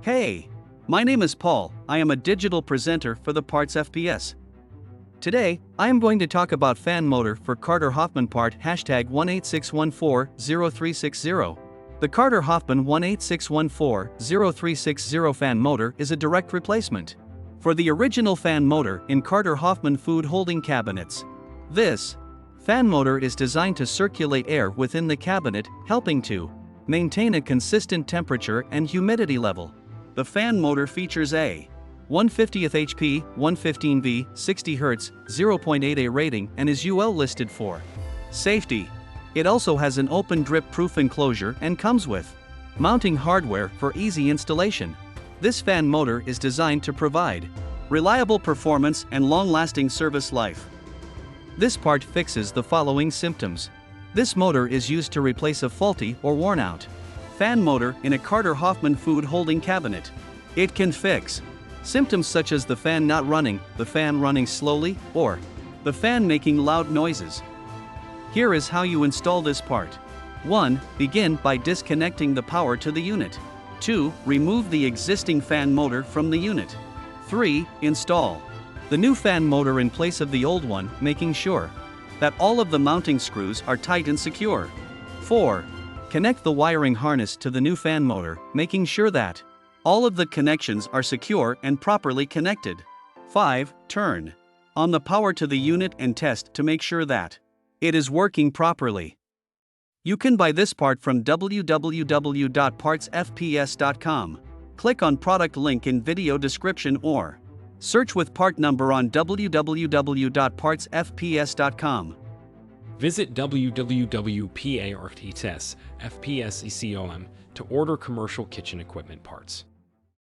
Hey, my name is Paul. I am a digital presenter for the PartsFPS. Today, I am going to talk about fan motor for Carter Hoffmann part #186140360. The Carter Hoffmann 186140360 fan motor is a direct replacement for the original fan motor in Carter Hoffmann food holding cabinets. This fan motor is designed to circulate air within the cabinet, helping to maintain a consistent temperature and humidity level. The fan motor features a 1/50th HP, 115V, 60 Hz, 0.8A rating and is UL listed for safety. It also has an open drip-proof enclosure and comes with mounting hardware for easy installation. This fan motor is designed to provide reliable performance and long-lasting service life. This part fixes the following symptoms. This motor is used to replace a faulty or worn-out fan motor in a Carter Hoffmann food holding cabinet. It can fix symptoms such as the fan not running, the fan running slowly, or the fan making loud noises. Here is how you install this part. 1. Begin by disconnecting the power to the unit. 2. Remove the existing fan motor from the unit. 3. Install the new fan motor in place of the old one, making sure that all of the mounting screws are tight and secure. 4. Connect the wiring harness to the new fan motor, making sure that all of the connections are secure and properly connected. 5. Turn on the power to the unit and test to make sure that it is working properly. You can buy this part from www.partsfps.com. Click on product link in video description or search with part number on www.partsfps.com. Visit www.partsfps.com to order commercial kitchen equipment parts.